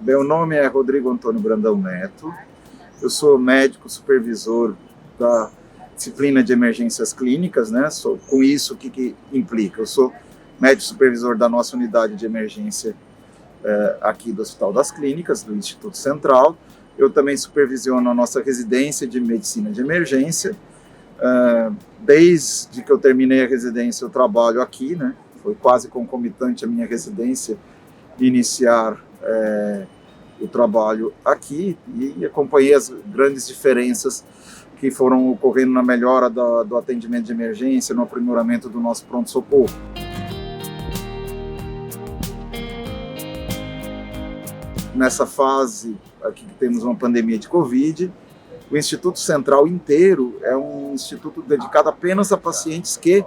Meu nome é Rodrigo Antônio Brandão Neto, eu sou médico supervisor da disciplina de emergências clínicas, né? Com isso, o que implica? Eu sou médico supervisor da nossa unidade de emergência aqui do Hospital das Clínicas, do Instituto Central. Eu também supervisiono a nossa residência de medicina de emergência. Desde que eu terminei a residência, eu trabalho aqui, né? Foi quase concomitante a minha residência iniciar o trabalho aqui e acompanhei as grandes diferenças que foram ocorrendo na melhora do atendimento de emergência, no aprimoramento do nosso pronto-socorro. Nessa fase aqui que temos uma pandemia de Covid, o Instituto Central inteiro é um instituto dedicado apenas a pacientes que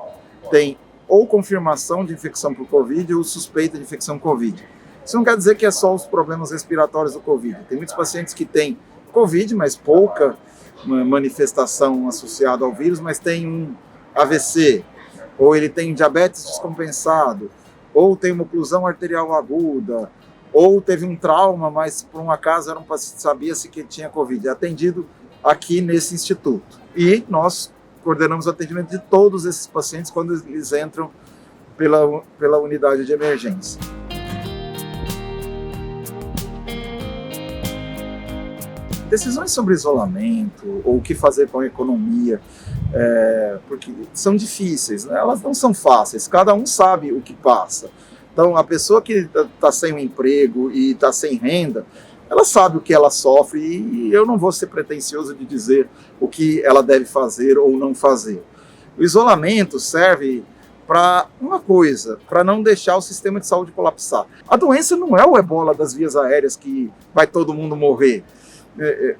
têm ou confirmação de infecção por Covid ou suspeita de infecção Covid. Isso não quer dizer que é só os problemas respiratórios do Covid. Tem muitos pacientes que têm Covid, mas pouca manifestação associada ao vírus, mas tem um AVC, ou ele tem diabetes descompensado, ou tem uma oclusão arterial aguda, ou teve um trauma, mas por um acaso era um paciente, sabia-se que tinha Covid. É atendido aqui nesse instituto. E nós coordenamos o atendimento de todos esses pacientes quando eles entram pela unidade de emergência. Decisões sobre isolamento ou o que fazer com a economia, porque são difíceis, né? Elas não são fáceis, cada um sabe o que passa. Então, a pessoa que está sem um emprego e está sem renda, ela sabe o que ela sofre e eu não vou ser pretensioso de dizer o que ela deve fazer ou não fazer. O isolamento serve para uma coisa, para não deixar o sistema de saúde colapsar. A doença não é o ebola das vias aéreas que vai todo mundo morrer.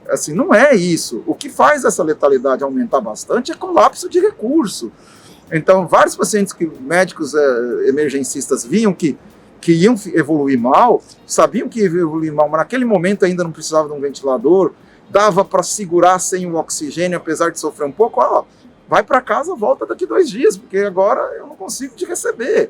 Assim, não é isso. O que faz essa letalidade aumentar bastante é colapso de recurso. Então, vários pacientes médicos emergencistas viam que iam evoluir mal, sabiam que ia evoluir mal, mas naquele momento ainda não precisava de um ventilador, dava para segurar sem o oxigênio, apesar de sofrer um pouco, vai para casa, volta daqui 2 dias, porque agora eu não consigo te receber.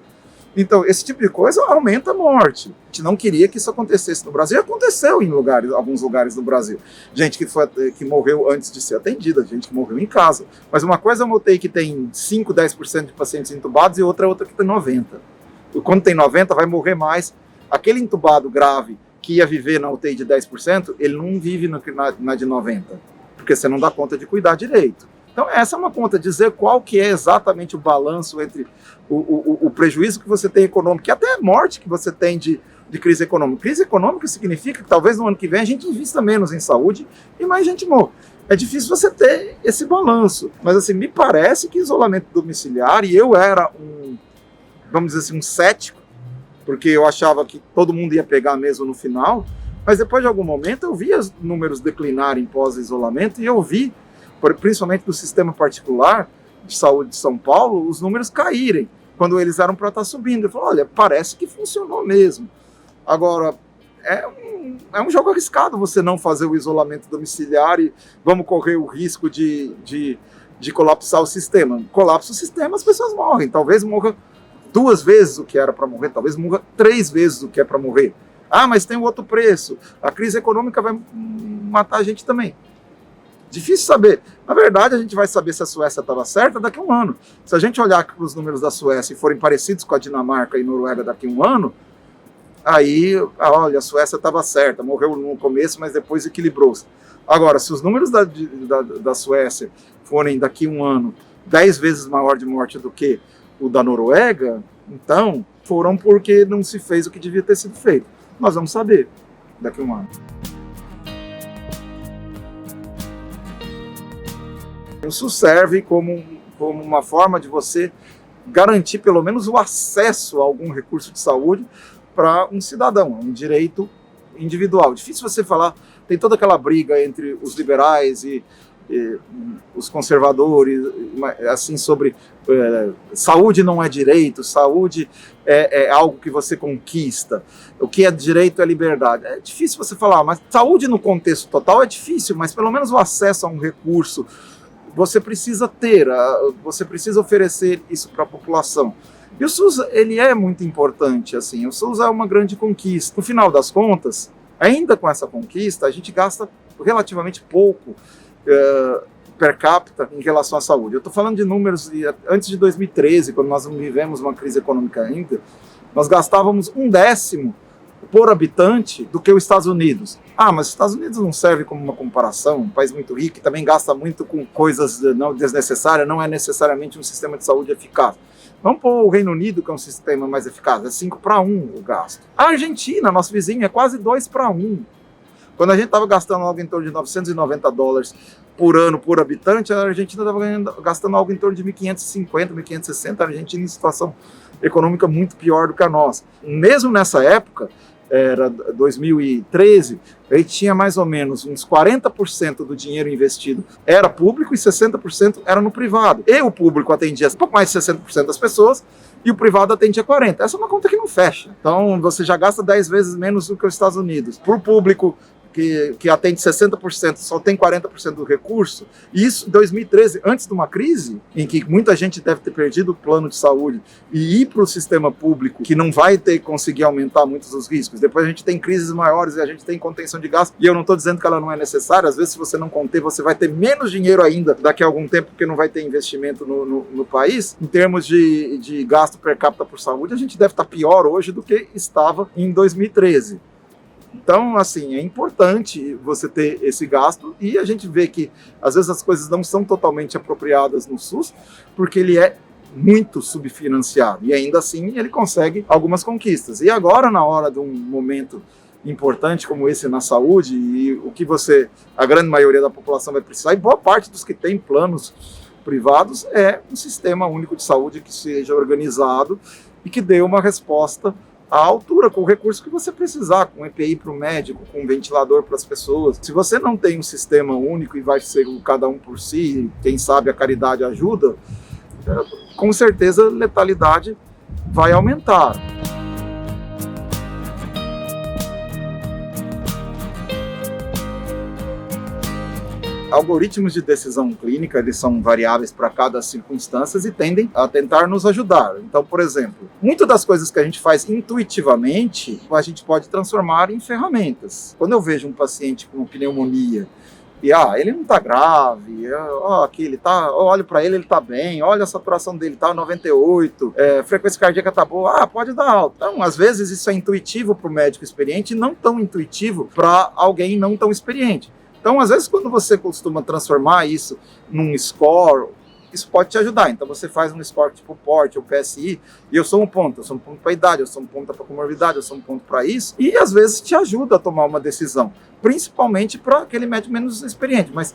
Então, esse tipo de coisa aumenta a morte. A gente não queria que isso acontecesse no Brasil. E aconteceu em alguns lugares do Brasil. Gente que morreu antes de ser atendida, gente que morreu em casa. Mas uma coisa eu notei que tem 5, 10% de pacientes entubados e outra que tem 90%. Quando tem 90%, vai morrer mais. Aquele entubado grave que ia viver na UTI de 10%, ele não vive na de 90%. Porque você não dá conta de cuidar direito. Então, essa é uma conta, dizer qual que é exatamente o balanço entre o prejuízo que você tem econômico, e até a morte que você tem de crise econômica. Crise econômica significa que talvez no ano que vem a gente invista menos em saúde e mais gente morre. É difícil você ter esse balanço. Mas, assim, me parece que isolamento domiciliar, e eu era vamos dizer assim, um cético, porque eu achava que todo mundo ia pegar mesmo no final, mas depois de algum momento eu vi os números declinarem pós-isolamento e eu vi, principalmente do sistema particular de saúde de São Paulo, os números caírem, quando eles eram para estar subindo. Eu falei, olha, parece que funcionou mesmo. Agora, é um jogo arriscado você não fazer o isolamento domiciliar e vamos correr o risco de colapsar o sistema. Colapsa o sistema, as pessoas morrem. Talvez morra 2 vezes o que era para morrer, talvez morra 3 vezes o que é para morrer. Mas tem um outro preço. A crise econômica vai matar a gente também. Difícil saber. Na verdade, a gente vai saber se a Suécia estava certa daqui a 1 ano. Se a gente olhar para os números da Suécia e forem parecidos com a Dinamarca e Noruega daqui a 1 ano, aí, olha, a Suécia estava certa, morreu no começo, mas depois equilibrou-se. Agora, se os números da Suécia forem daqui a 1 ano 10 vezes maior de morte do que o da Noruega, então foram porque não se fez o que devia ter sido feito. Nós vamos saber daqui a 1 ano. Isso serve como uma forma de você garantir pelo menos o acesso a algum recurso de saúde para um cidadão, um direito individual. Difícil você falar, tem toda aquela briga entre os liberais e os conservadores, assim, sobre saúde não é direito, saúde é algo que você conquista, o que é direito é liberdade. É difícil você falar, mas saúde no contexto total é difícil, mas pelo menos o acesso a um recurso você precisa ter, você precisa oferecer isso para a população. E o SUS, ele é muito importante, assim, o SUS é uma grande conquista. No final das contas, Ainda com essa conquista, a gente gasta relativamente pouco per capita em relação à saúde. Eu estou falando de números antes de 2013, quando nós vivemos uma crise econômica ainda, nós gastávamos 1/10 por habitante do que os Estados Unidos. Mas os Estados Unidos não serve como uma comparação, um país muito rico que também gasta muito com coisas não desnecessárias, não é necessariamente um sistema de saúde eficaz. Vamos pôr o Reino Unido, que é um sistema mais eficaz, é 5/1 o gasto. A Argentina, nosso vizinho, é quase 2/1. Quando a gente estava gastando algo em torno de $990 por ano por habitante, a Argentina estava gastando algo em torno de 1.550, 1.560, a Argentina em situação econômica muito pior do que a nossa. Mesmo nessa época, era 2013, ele tinha mais ou menos uns 40% do dinheiro investido era público e 60% era no privado. E o público atendia um pouco mais de 60% das pessoas e o privado atendia 40%. Essa é uma conta que não fecha. Então você já gasta 10 vezes menos do que os Estados Unidos. Para o público que atende 60%, só tem 40% do recurso. E isso em 2013, antes de uma crise, em que muita gente deve ter perdido o plano de saúde e ir para o sistema público, que não vai conseguir aumentar muitos os riscos. Depois a gente tem crises maiores e a gente tem contenção de gasto. E eu não estou dizendo que ela não é necessária. Às vezes, se você não conter, você vai ter menos dinheiro ainda daqui a algum tempo, porque não vai ter investimento no país. Em termos de gasto per capita por saúde, a gente deve estar pior hoje do que estava em 2013. Então, assim, é importante você ter esse gasto e a gente vê que, às vezes, as coisas não são totalmente apropriadas no SUS, porque ele é muito subfinanciado e, ainda assim, ele consegue algumas conquistas. E agora, na hora de um momento importante como esse na saúde, e o que a grande maioria da população vai precisar, e boa parte dos que têm planos privados, é um sistema único de saúde que seja organizado e que dê uma resposta à altura, com o recurso que você precisar, com EPI para o médico, com um ventilador para as pessoas. Se você não tem um sistema único e vai ser cada um por si, quem sabe a caridade ajuda, com certeza a letalidade vai aumentar. Algoritmos de decisão clínica, eles são variáveis para cada circunstância e tendem a tentar nos ajudar. Então, por exemplo, muitas das coisas que a gente faz intuitivamente, a gente pode transformar em ferramentas. Quando eu vejo um paciente com pneumonia e ele não está grave, aqui ele tá, olho para ele está bem, olha a saturação dele está 98, frequência cardíaca está boa, pode dar alta. Então, às vezes isso é intuitivo para o médico experiente e não tão intuitivo para alguém não tão experiente. Então, às vezes, quando você costuma transformar isso num score, isso pode te ajudar. Então, você faz um score tipo PORT ou PSI, e eu sou um ponto para a idade, eu sou um ponto para comorbidade, eu sou um ponto para isso, e às vezes te ajuda a tomar uma decisão, principalmente para aquele médico menos experiente. Mas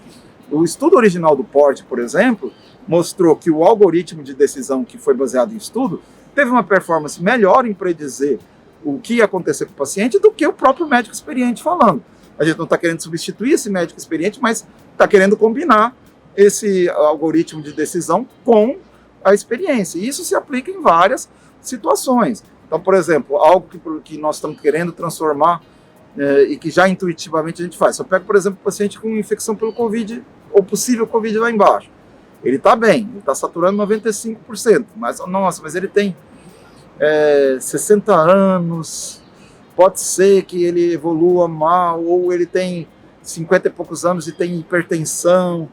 o estudo original do PORT, por exemplo, mostrou que o algoritmo de decisão que foi baseado em estudo teve uma performance melhor em predizer o que ia acontecer com o paciente do que o próprio médico experiente falando. A gente não está querendo substituir esse médico experiente, mas está querendo combinar esse algoritmo de decisão com a experiência. E isso se aplica em várias situações. Então, por exemplo, algo que nós estamos querendo transformar e que já intuitivamente a gente faz. Se eu pego, por exemplo, um paciente com infecção pelo Covid ou possível Covid lá embaixo. Ele está bem, ele está saturando 95%. Mas ele tem 60 anos... Pode ser que ele evolua mal, ou ele tem 50 e poucos anos e tem hipertensão,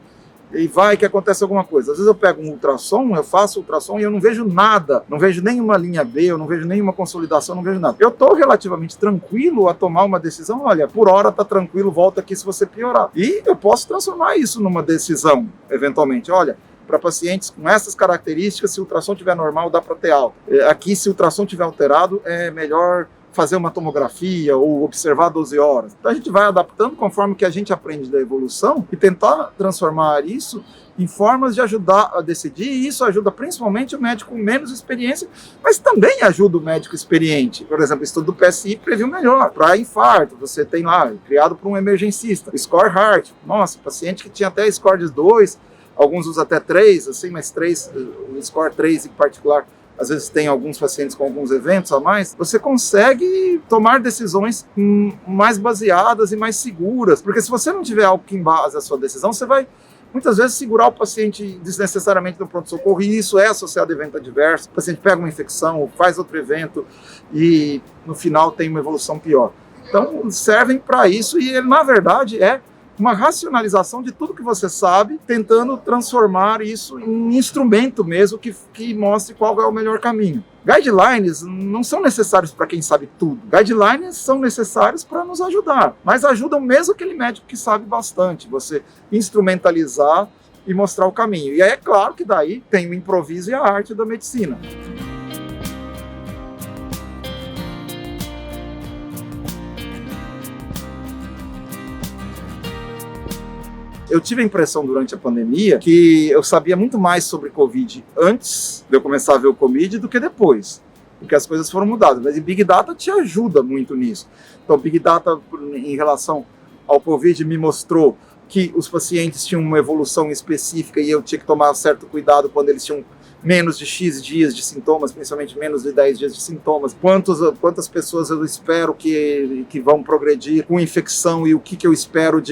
e vai que acontece alguma coisa. Às vezes eu pego um ultrassom, eu faço ultrassom e eu não vejo nada, não vejo nenhuma linha B, eu não vejo nenhuma consolidação, não vejo nada. Eu estou relativamente tranquilo a tomar uma decisão, olha, por hora está tranquilo, volta aqui se você piorar. E eu posso transformar isso numa decisão, eventualmente, olha, para pacientes com essas características, se o ultrassom estiver normal, dá para ter alta. Aqui, se o ultrassom estiver alterado, é melhor fazer uma tomografia ou observar 12 horas. Então a gente vai adaptando conforme que a gente aprende da evolução e tentar transformar isso em formas de ajudar a decidir, e isso ajuda principalmente o médico com menos experiência, mas também ajuda o médico experiente. Por exemplo, o estudo do PSI previu melhor para infarto. Você tem lá, criado por um emergencista, Score Heart. Nossa, paciente que tinha até score de 2, alguns usam até 3, assim, mas 3, o Score 3 em particular, às vezes tem alguns pacientes com alguns eventos a mais, você consegue tomar decisões mais baseadas e mais seguras, porque se você não tiver algo que embase a sua decisão, você vai muitas vezes segurar o paciente desnecessariamente no pronto-socorro, e isso é associado a evento adverso. O paciente pega uma infecção ou faz outro evento e no final tem uma evolução pior. Então, servem para isso e ele, na verdade, é uma racionalização de tudo que você sabe, tentando transformar isso em um instrumento mesmo que mostre qual é o melhor caminho. Guidelines não são necessários para quem sabe tudo. Guidelines são necessários para nos ajudar, mas ajudam mesmo aquele médico que sabe bastante, você instrumentalizar e mostrar o caminho. E aí é claro que daí tem o improviso e a arte da medicina. Eu tive a impressão durante a pandemia que eu sabia muito mais sobre Covid antes de eu começar a ver o Covid do que depois, porque as coisas foram mudadas. Mas Big Data te ajuda muito nisso. Então, Big Data em relação ao Covid me mostrou que os pacientes tinham uma evolução específica e eu tinha que tomar certo cuidado quando eles tinham menos de X dias de sintomas, principalmente menos de 10 dias de sintomas, quantas pessoas eu espero que vão progredir com infecção e o que eu espero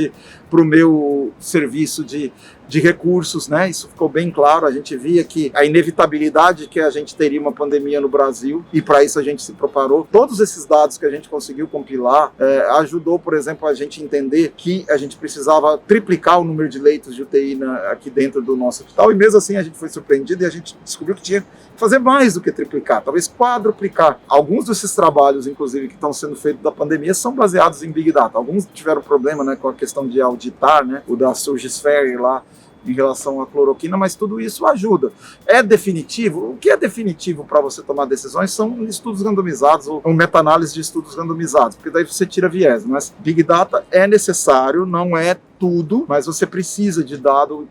para o meu serviço de recursos, né? Isso ficou bem claro, a gente via que a inevitabilidade que a gente teria uma pandemia no Brasil e para isso a gente se preparou. Todos esses dados que a gente conseguiu compilar ajudou, por exemplo, a gente entender que a gente precisava triplicar o número de leitos de UTI aqui dentro do nosso hospital e mesmo assim a gente foi surpreendido e a gente descobriu que tinha que fazer mais do que triplicar, talvez quadruplicar. Alguns desses trabalhos, inclusive, que estão sendo feitos da pandemia são baseados em Big Data. Alguns tiveram problema, né, com a questão de auditar, né, o da Surgisphere lá, em relação à cloroquina, mas tudo isso ajuda. É definitivo? O que é definitivo para você tomar decisões são estudos randomizados ou meta-análise de estudos randomizados, porque daí você tira viés. Mas Big Data é necessário, não é tudo, mas você precisa de dado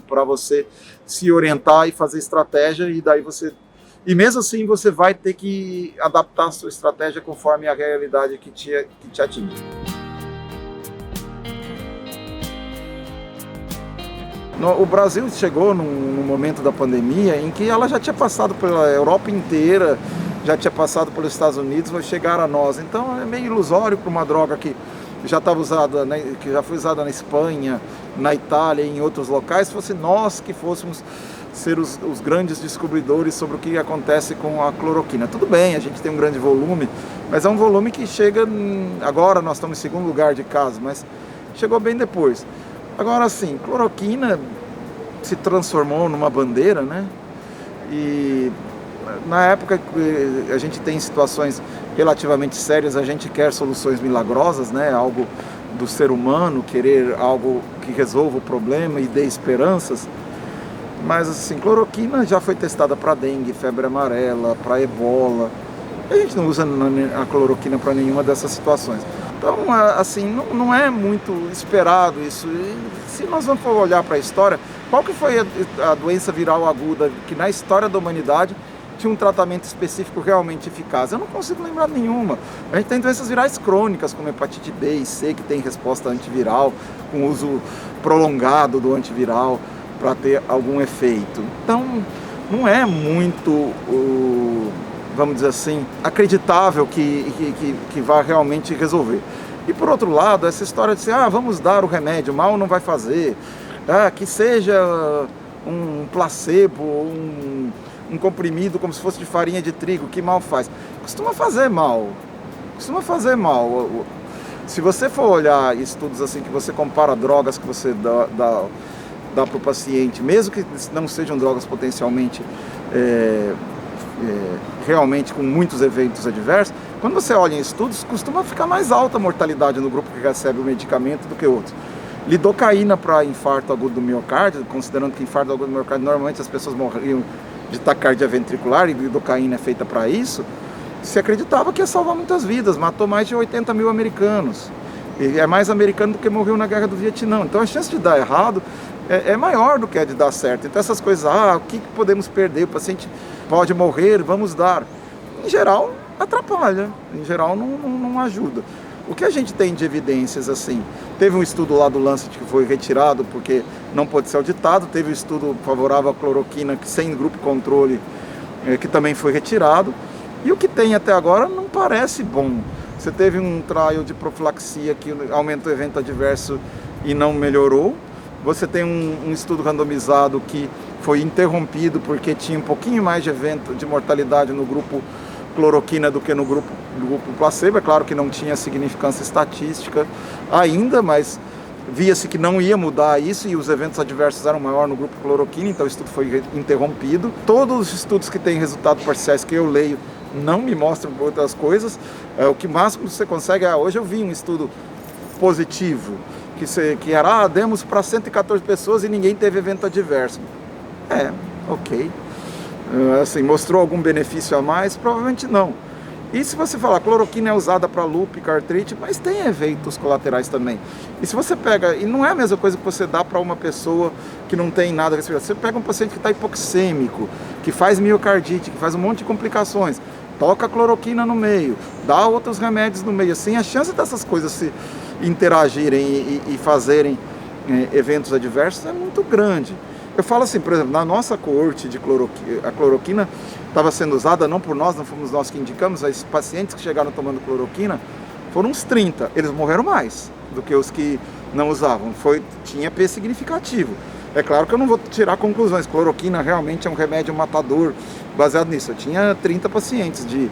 para você se orientar e fazer estratégia, e daí você... E mesmo assim você vai ter que adaptar a sua estratégia conforme a realidade que te atinge. O Brasil chegou num momento da pandemia em que ela já tinha passado pela Europa inteira, já tinha passado pelos Estados Unidos, vai chegar a nós. Então é meio ilusório para uma droga que já estava usada, né, que já foi usada na Espanha, na Itália e em outros locais, fosse nós que fôssemos ser os grandes descobridores sobre o que acontece com a cloroquina. Tudo bem, a gente tem um grande volume, mas é um volume que chega... Agora nós estamos em segundo lugar de casos, mas chegou bem depois. Agora sim, cloroquina se transformou numa bandeira, né? E na época que a gente tem situações relativamente sérias, a gente quer soluções milagrosas, né? Algo do ser humano, querer algo que resolva o problema e dê esperanças. Mas assim, cloroquina já foi testada para dengue, febre amarela, para ebola. A gente não usa a cloroquina para nenhuma dessas situações. Então, assim, não é muito esperado isso. E se nós vamos olhar para a história, qual que foi a doença viral aguda que na história da humanidade tinha um tratamento específico realmente eficaz? Eu não consigo lembrar nenhuma. A gente tem doenças virais crônicas, como hepatite B e C, que tem resposta antiviral, com uso prolongado do antiviral para ter algum efeito. Então, não é muito... vamos dizer assim, acreditável que vai realmente resolver. E por outro lado, essa história de vamos dar o remédio, mal não vai fazer, que seja um placebo, um comprimido como se fosse de farinha de trigo, que mal faz. Costuma fazer mal. Se você for olhar estudos assim, que você compara drogas que você dá para o paciente, mesmo que não sejam drogas potencialmente realmente com muitos eventos adversos, quando você olha em estudos, costuma ficar mais alta a mortalidade no grupo que recebe o medicamento do que outros. Lidocaína para infarto agudo do miocárdio, considerando que infarto agudo do miocárdio normalmente as pessoas morriam de taquicardia ventricular e lidocaína é feita para isso, se acreditava que ia salvar muitas vidas, matou mais de 80 mil americanos. E é mais americano do que morreu na guerra do Vietnã. Então a chance de dar errado é maior do que a de dar certo. Então essas coisas, o que podemos perder? O paciente pode morrer, vamos dar. Em geral, atrapalha. Em geral, não ajuda. O que a gente tem de evidências, assim, teve um estudo lá do Lancet que foi retirado porque não pode ser auditado, teve um estudo favorável à cloroquina sem grupo controle, que também foi retirado, e o que tem até agora não parece bom. Você teve um trial de profilaxia que aumenta o evento adverso e não melhorou. Você tem um estudo randomizado que foi interrompido porque tinha um pouquinho mais de evento de mortalidade no grupo cloroquina do que no grupo grupo placebo. É claro que não tinha significância estatística ainda, mas via-se que não ia mudar isso e os eventos adversos eram maiores no grupo cloroquina, então o estudo foi interrompido. Todos os estudos que têm resultados parciais que eu leio não me mostram outras coisas. O que máximo você consegue hoje eu vi um estudo positivo, que era, demos para 114 pessoas e ninguém teve evento adverso. Ok. Assim, mostrou algum benefício a mais? Provavelmente não. E se você falar, cloroquina é usada para lúpus, artrite, mas tem eventos colaterais também. E se você pega, e não é a mesma coisa que você dá para uma pessoa que não tem nada respiratório. Você pega um paciente que está hipoxêmico, que faz miocardite, que faz um monte de complicações, toca a cloroquina no meio, dá outros remédios no meio. Assim, a chance dessas coisas se interagirem e fazerem eventos adversos é muito grande. Eu falo assim, por exemplo, na nossa coorte de a cloroquina estava sendo usada não por nós, não fomos nós que indicamos, os pacientes que chegaram tomando cloroquina foram uns 30, eles morreram mais do que os que não usavam, tinha P significativo. É claro que eu não vou tirar conclusões, cloroquina realmente é um remédio matador baseado nisso. Eu tinha 30 pacientes de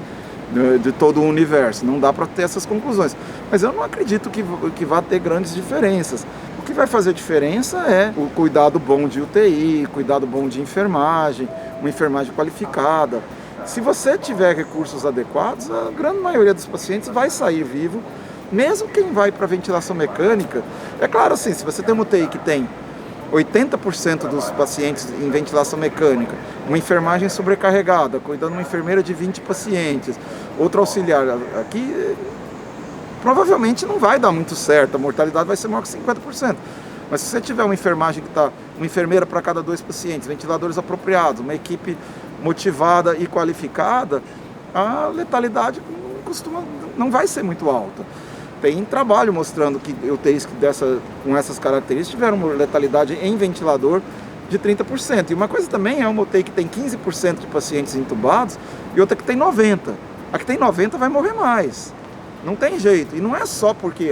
todo o universo, não dá para ter essas conclusões, mas eu não acredito que vá ter grandes diferenças. O que vai fazer diferença é o cuidado bom de UTI, cuidado bom de enfermagem, uma enfermagem qualificada. Se você tiver recursos adequados, a grande maioria dos pacientes vai sair vivo, mesmo quem vai para ventilação mecânica. É claro, assim, se você tem uma UTI que tem 80% dos pacientes em ventilação mecânica, uma enfermagem sobrecarregada, cuidando de uma enfermeira de 20 pacientes, outro auxiliar aqui, provavelmente não vai dar muito certo, a mortalidade vai ser maior que 50%. Mas se você tiver uma enfermagem que está, uma enfermeira para cada 2 pacientes, ventiladores apropriados, uma equipe motivada e qualificada, a letalidade não vai ser muito alta. Tem trabalho mostrando que UTIs com essas características tiveram uma letalidade em ventilador de 30%. E uma coisa também é uma UTI que tem 15% de pacientes entubados e outra que tem 90%. A que tem 90% vai morrer mais. Não tem jeito. E não é só porque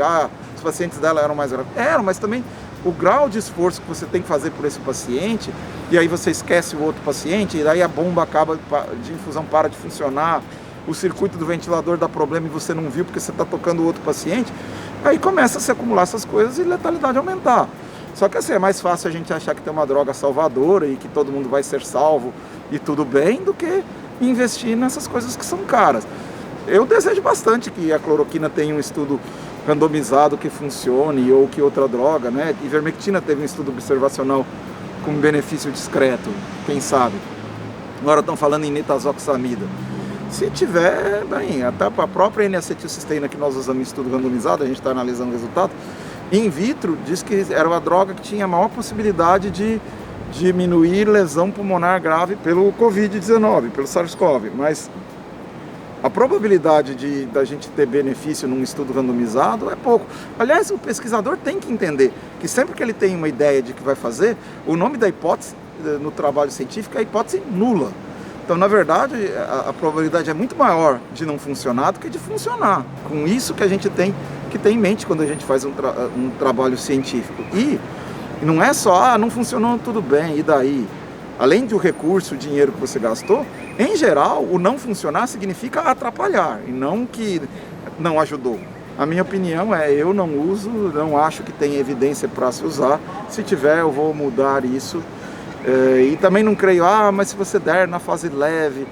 os pacientes dela eram mais graves. Eram, mas também o grau de esforço que você tem que fazer por esse paciente, e aí você esquece o outro paciente, e daí a bomba de infusão para de funcionar, o circuito do ventilador dá problema e você não viu porque você está tocando o outro paciente, aí começa a se acumular essas coisas e letalidade aumentar. Só que assim, é mais fácil a gente achar que tem uma droga salvadora e que todo mundo vai ser salvo e tudo bem, do que investir nessas coisas que são caras. Eu desejo bastante que a cloroquina tenha um estudo randomizado que funcione, ou que outra droga, né? Ivermectina teve um estudo observacional com benefício discreto, quem sabe. Agora estão falando em nitazoxamida. Se tiver, bem, até a própria N-acetilcisteína que nós usamos em estudo randomizado, a gente está analisando o resultado, in vitro diz que era uma droga que tinha a maior possibilidade de diminuir lesão pulmonar grave pelo Covid-19, pelo SARS-CoV, mas a probabilidade da gente ter benefício num estudo randomizado é pouco. Aliás, o pesquisador tem que entender que sempre que ele tem uma ideia de que vai fazer, o nome da hipótese no trabalho científico é a hipótese nula. Então, na verdade, a probabilidade é muito maior de não funcionar do que de funcionar. Com isso que a gente tem que ter em mente quando a gente faz um trabalho científico. E não é só, não funcionou, tudo bem, e daí? Além do recurso, o dinheiro que você gastou, em geral, o não funcionar significa atrapalhar, e não que não ajudou. A minha opinião é, eu não uso, não acho que tem evidência para se usar. Se tiver, eu vou mudar isso. E também não creio, mas se você der na fase leve,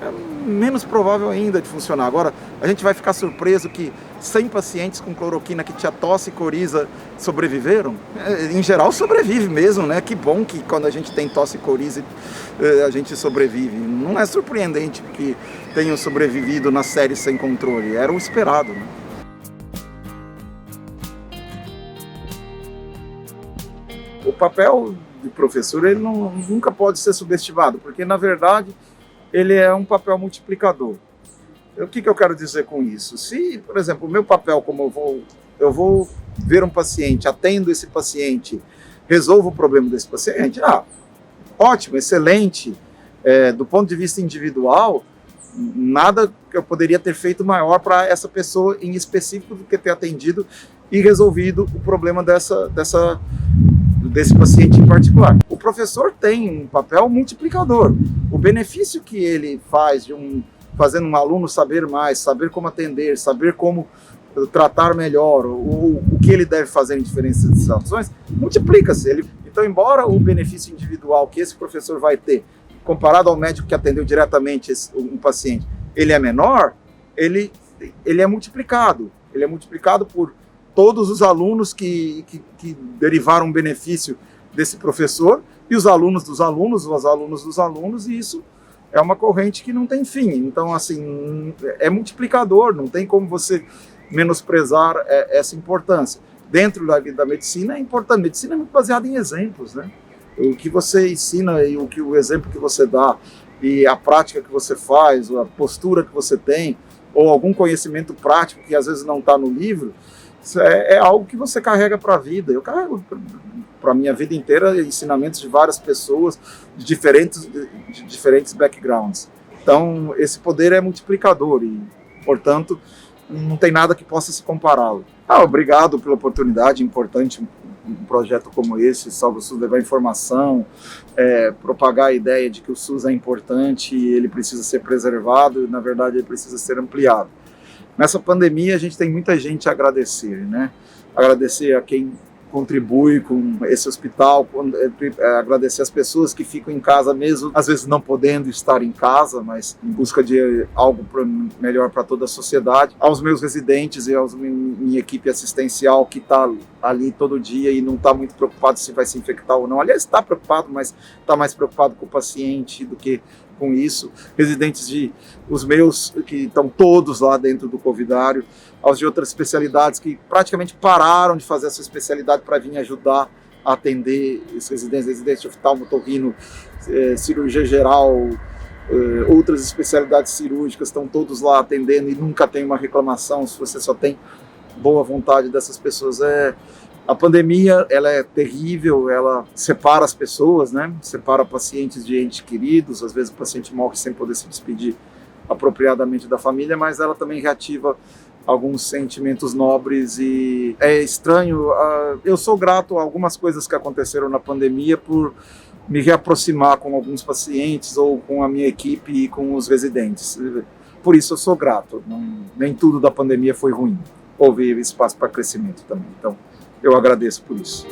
é menos provável ainda de funcionar. Agora, a gente vai ficar surpreso que 100 pacientes com cloroquina que tinha tosse e coriza sobreviveram? Em geral sobrevive mesmo, né? Que bom que quando a gente tem tosse e coriza a gente sobrevive. Não é surpreendente que tenham sobrevivido na série sem controle, era o esperado, né? O papel de professor ele nunca pode ser subestimado, porque na verdade ele é um papel multiplicador. O que eu quero dizer com isso? Se, por exemplo, o meu papel, como eu vou ver um paciente, atendo esse paciente, resolvo o problema desse paciente, ótimo, excelente. Do ponto de vista individual, nada que eu poderia ter feito maior para essa pessoa em específico do que ter atendido e resolvido o problema desse paciente em particular. O professor tem um papel multiplicador. O benefício que ele faz de fazendo um aluno saber mais, saber como atender, saber como tratar melhor, o que ele deve fazer em diferentes situações, multiplica-se. Então, embora o benefício individual que esse professor vai ter, comparado ao médico que atendeu diretamente um paciente, ele é menor, ele é multiplicado. Ele é multiplicado por todos os alunos que derivaram um benefício desse professor, e os alunos dos alunos, os alunos dos alunos, e isso é uma corrente que não tem fim. Então, assim, é multiplicador, não tem como você menosprezar essa importância. Dentro da medicina é importante. A medicina é muito baseada em exemplos, né? O que você ensina e o exemplo que você dá e a prática que você faz, a postura que você tem, ou algum conhecimento prático que às vezes não está no livro, é algo que você carrega para a vida. Eu carrego para a minha vida inteira ensinamentos de várias pessoas de diferentes backgrounds. Então, esse poder é multiplicador e, portanto, não tem nada que possa se compará-lo. Obrigado pela oportunidade, importante um projeto como esse, Salva o SUS, levar informação, propagar a ideia de que o SUS é importante e ele precisa ser preservado, e, na verdade, ele precisa ser ampliado. Nessa pandemia, a gente tem muita gente a agradecer, né? Agradecer a quem contribui com esse hospital, agradecer as pessoas que ficam em casa mesmo, às vezes não podendo estar em casa, mas em busca de algo melhor para toda a sociedade, aos meus residentes e minha equipe assistencial que está ali todo dia e não está muito preocupado se vai se infectar ou não. Aliás, está preocupado, mas está mais preocupado com o paciente do que com isso. Residentes os meus, que estão todos lá dentro do Covidário, aos de outras especialidades que praticamente pararam de fazer essa especialidade para vir ajudar a atender esses residentes de oftalmo, otorrino, cirurgia geral, outras especialidades cirúrgicas, estão todos lá atendendo e nunca tem uma reclamação. Se você só tem boa vontade dessas pessoas, a pandemia, ela é terrível, ela separa as pessoas, né? Separa pacientes de entes queridos, às vezes o paciente morre sem poder se despedir apropriadamente da família, mas ela também reativa alguns sentimentos nobres e é estranho. Eu sou grato a algumas coisas que aconteceram na pandemia por me reaproximar com alguns pacientes ou com a minha equipe e com os residentes. Por isso eu sou grato. Nem tudo da pandemia foi ruim. Houve espaço para crescimento também. Então, eu agradeço por isso.